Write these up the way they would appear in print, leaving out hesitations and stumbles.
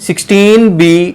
16B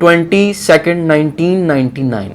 22, 1999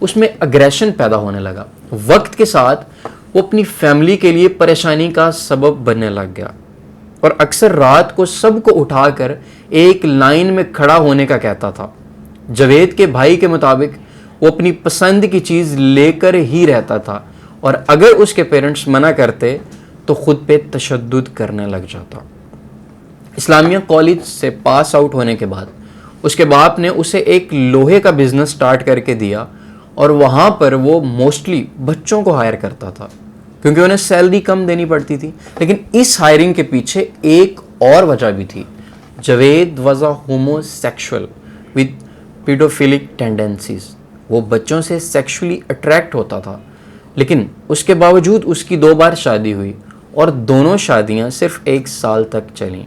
اس میں aggression پیدا ہونے لگا. وقت کے ساتھ وہ اپنی فیملی کے لیے پریشانی کا سبب بننے لگ گیا اور اکثر رات کو سب کو اٹھا کر ایک لائن میں کھڑا ہونے کا کہتا تھا. جاوید کے بھائی کے مطابق وہ اپنی پسند کی چیز لے کر ہی رہتا تھا اور اگر اس کے پیرنٹس منع کرتے تو خود پہ تشدد کرنے لگ جاتا. اسلامیہ کالج سے پاس آؤٹ ہونے کے بعد اس کے باپ نے اسے ایک لوہے کا بزنس سٹارٹ کر کے دیا اور وہاں پر وہ موسٹلی بچوں کو ہائر کرتا تھا کیونکہ انہیں سیلری کم دینی پڑتی تھی. لیکن اس ہائرنگ کے پیچھے ایک اور وجہ بھی تھی. Javed was a homosexual with pedophilic tendencies. وہ بچوں سے سیکشولی اٹریکٹ ہوتا تھا لیکن اس کے باوجود اس کی 2 بار شادی ہوئی اور دونوں شادیاں صرف 1 سال تک چلیں.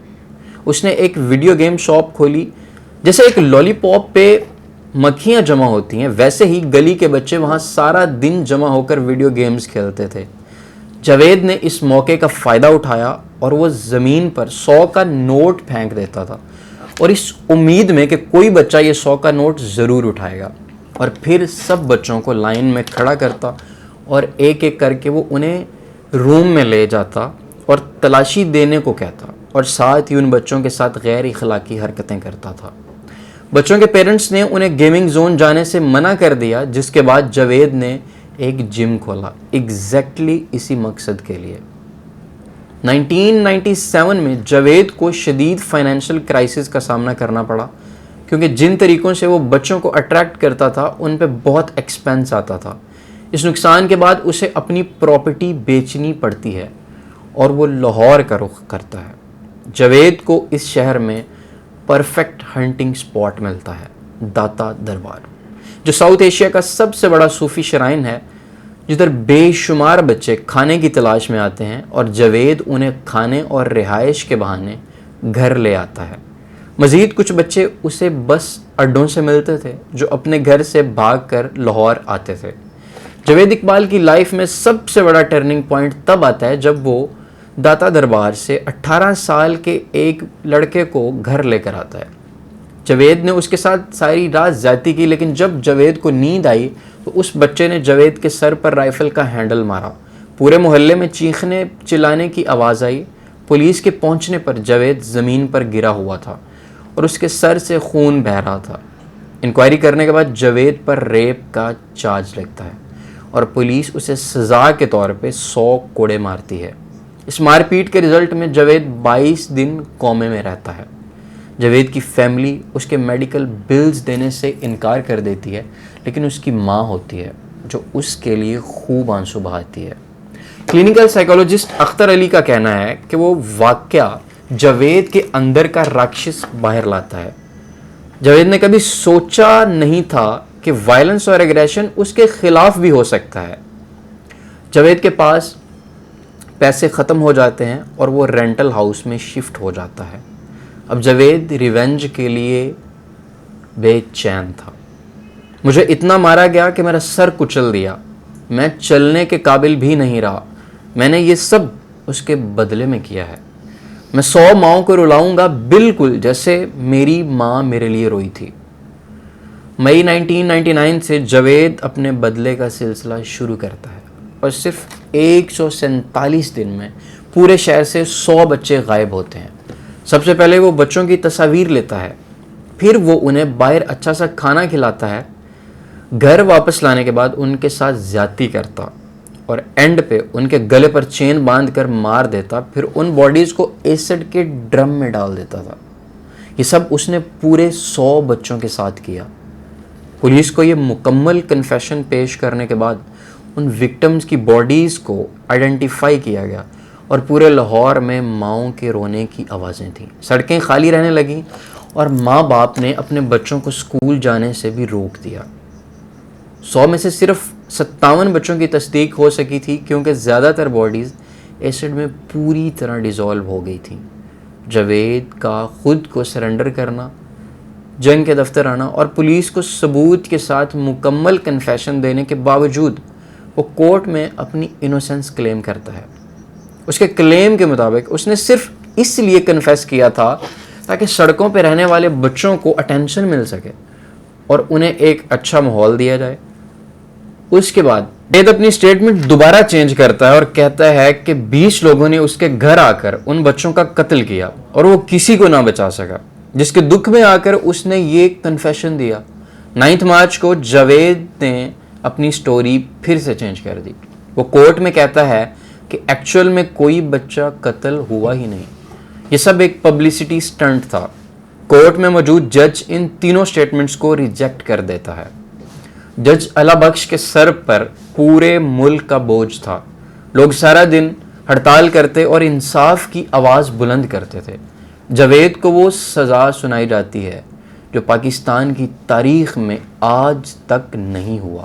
اس نے ایک ویڈیو گیم شاپ کھولی. جیسے ایک لالی پاپ پہ مکھیاں جمع ہوتی ہیں ویسے ہی گلی کے بچے وہاں سارا دن جمع ہو کر ویڈیو گیمز کھیلتے تھے. جاوید نے اس موقع کا فائدہ اٹھایا اور وہ زمین پر 100 کا نوٹ پھینک دیتا تھا اور اس امید میں کہ کوئی بچہ یہ 100 کا نوٹ ضرور اٹھائے گا اور پھر سب بچوں کو لائن میں کھڑا کرتا اور ایک ایک کر کے وہ انہیں روم میں لے جاتا اور تلاشی دینے کو کہتا اور ساتھ ہی ان بچوں کے ساتھ غیر اخلاقی حرکتیں کرتا تھا. بچوں کے پیرنٹس نے انہیں گیمنگ زون جانے سے منع کر دیا جس کے بعد جاوید نے ایک جم کھولا ایگزیکٹلی اسی مقصد کے لیے. 1997 میں جاوید کو شدید فائنینشیل کرائسس کا سامنا کرنا پڑا کیونکہ جن طریقوں سے وہ بچوں کو اٹریکٹ کرتا تھا ان پہ بہت ایکسپینس آتا تھا. اس نقصان کے بعد اسے اپنی پراپرٹی بیچنی پڑتی ہے اور وہ لاہور کا رخ کرتا ہے. جاوید کو اس شہر میں پرفیکٹ ہنٹنگ سپاٹ ملتا ہے, داتا دربار, جو ساؤتھ ایشیا کا سب سے بڑا صوفی شرائن ہے جدھر بے شمار بچے کھانے کی تلاش میں آتے ہیں اور جاوید انہیں کھانے اور رہائش کے بہانے گھر لے آتا ہے. مزید کچھ بچے اسے بس اڈوں سے ملتے تھے جو اپنے گھر سے بھاگ کر لاہور آتے تھے. جاوید اقبال کی لائف میں سب سے بڑا ٹرننگ پوائنٹ تب آتا ہے جب وہ داتا دربار سے 18 سال کے ایک لڑکے کو گھر لے کر آتا ہے. جاوید نے اس کے ساتھ ساری رات زیادتی کی لیکن جب جاوید کو نیند آئی تو اس بچے نے جاوید کے سر پر رائفل کا ہینڈل مارا. پورے محلے میں چیخنے چلانے کی آواز آئی. پولیس کے پہنچنے پر جاوید زمین پر گرا ہوا تھا اور اس کے سر سے خون بہہ رہا تھا. انکوائری کرنے کے بعد جاوید پر ریپ کا چارج لگتا ہے اور پولیس اسے سزا کے طور پہ 100 کوڑے مارتی ہے. اس مار پیٹ کے رزلٹ میں جاوید 22 دن کومے میں رہتا ہے. جاوید کی فیملی اس کے میڈیکل بلز دینے سے انکار کر دیتی ہے لیکن اس کی ماں ہوتی ہے جو اس کے لیے خوب آنسو بہاتی ہے. کلینکل سائیکالوجسٹ اختر علی کا کہنا ہے کہ وہ واقعہ جاوید کے اندر کا راکشس باہر لاتا ہے. جاوید نے کبھی سوچا نہیں تھا کہ وائلنس اور ایگریشن اس کے خلاف بھی ہو سکتا ہے. جاوید کے پاس پیسے ختم ہو جاتے ہیں اور وہ رینٹل ہاؤس میں شفٹ ہو جاتا ہے. اب جاوید ریونج کے لیے بے چین تھا. مجھے اتنا مارا گیا کہ میرا سر کچل دیا. میں چلنے کے قابل بھی نہیں رہا. میں نے یہ سب اس کے بدلے میں کیا ہے. میں 100 ماؤں کو رلاؤں گا بالکل جیسے میری ماں میرے لیے روئی تھی. مئی 1999 سے جاوید اپنے بدلے کا سلسلہ شروع کرتا ہے اور صرف 147 دن میں پورے شہر سے 100 بچے غائب ہوتے ہیں. سب سے پہلے وہ بچوں کی تصاویر لیتا ہے, پھر وہ انہیں باہر اچھا سا کھانا کھلاتا ہے, گھر واپس لانے کے بعد ان کے ساتھ زیادتی کرتا اور اینڈ پہ ان کے گلے پر چین باندھ کر مار دیتا. پھر ان باڈیز کو ایسڈ کے ڈرم میں ڈال دیتا تھا. یہ سب اس نے پورے 100 بچوں کے ساتھ کیا. پولیس کو یہ مکمل کنفیشن پیش کرنے کے بعد ان وکٹمز کی باڈیز کو آئیڈینٹیفائی کیا گیا اور پورے لاہور میں ماؤں کے رونے کی آوازیں تھیں. سڑکیں خالی رہنے لگیں اور ماں باپ نے اپنے بچوں کو اسکول جانے سے بھی روک دیا. 100 میں سے صرف 57 بچوں کی تصدیق ہو سکی تھی کیونکہ زیادہ تر باڈیز ایسڈ میں پوری طرح ڈیزالو ہو گئی تھیں. جاوید کا خود کو سرنڈر کرنا, جنگ کے دفتر آنا اور پولیس کو ثبوت کے ساتھ مکمل کنفیشن دینے کے باوجود وہ کورٹ میں اپنی انوسنس کلیم کرتا ہے. اس کے کلیم کے مطابق اس نے صرف اس لیے کنفیس کیا تھا تاکہ سڑکوں پہ رہنے والے بچوں کو اٹینشن مل سکے اور انہیں ایک اچھا ماحول دیا جائے. اس کے بعد جاوید اپنی سٹیٹمنٹ دوبارہ چینج کرتا ہے اور کہتا ہے کہ 20 لوگوں نے اس کے گھر آ کر ان بچوں کا قتل کیا اور وہ کسی کو نہ بچا سکا، جس کے دکھ میں آ کر اس نے یہ کنفیشن دیا۔ 9 مارچ کو جاوید نے اپنی سٹوری پھر سے چینج کر دی۔ وہ کورٹ میں کہتا ہے کہ ایکچوئل میں کوئی بچہ قتل ہوا ہی نہیں، یہ سب ایک پبلسٹی سٹنٹ تھا۔ کورٹ میں موجود جج ان تینوں سٹیٹمنٹس کو ریجیکٹ کر دیتا ہے۔ جج اللہ بخش کے سر پر پورے ملک کا بوجھ تھا، لوگ سارا دن ہڑتال کرتے اور انصاف کی آواز بلند کرتے تھے۔ جاوید کو وہ سزا سنائی جاتی ہے جو پاکستان کی تاریخ میں آج تک نہیں ہوا۔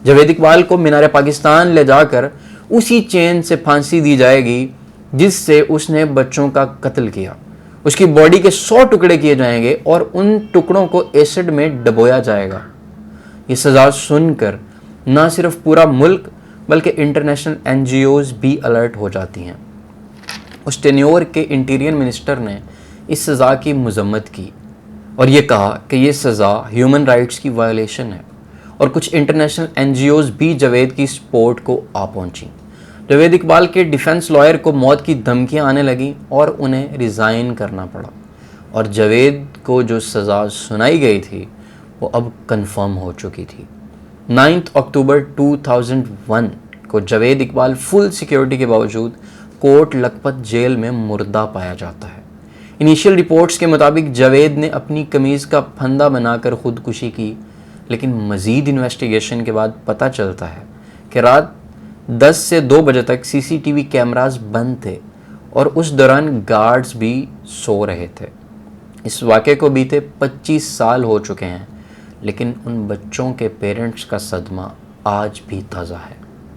جاوید اقبال کو مینار پاکستان لے جا کر اسی چین سے پھانسی دی جائے گی جس سے اس نے بچوں کا قتل کیا۔ اس کی باڈی کے 100 ٹکڑے کیے جائیں گے اور ان ٹکڑوں کو ایسڈ میں ڈبویا جائے گا۔ یہ سزا سن کر نہ صرف پورا ملک بلکہ انٹرنیشنل NGOs بھی الرٹ ہو جاتی ہیں۔ اس ٹینیور کے انٹیریئر منسٹر نے اس سزا کی مذمت کی اور یہ کہا کہ یہ سزا ہیومن رائٹس کی وائلیشن ہے، اور کچھ انٹرنیشنل NGOs بھی جاوید کی سپورٹ کو آ پہنچیں۔ جاوید اقبال کے ڈیفنس لائر کو موت کی دھمکیاں آنے لگیں اور انہیں ریزائن کرنا پڑا، اور جاوید کو جو سزا سنائی گئی تھی وہ اب کنفرم ہو چکی تھی۔ 9 اکتوبر 2001 کو جاوید اقبال فل سیکیورٹی کے باوجود کوٹ لکھپت جیل میں مردہ پایا جاتا ہے۔ انیشیل رپورٹس کے مطابق جاوید نے اپنی قمیض کا پھندا بنا کر خودکشی کی، لیکن مزید انویسٹیگیشن کے بعد پتہ چلتا ہے کہ رات 10 سے 2 بجے تک CCTV کیمراز بند تھے اور اس دوران گارڈز بھی سو رہے تھے۔ اس واقعے کو بیتے 25 سال ہو چکے ہیں، لیکن ان بچوں کے پیرنٹس کا صدمہ آج بھی تازہ ہے۔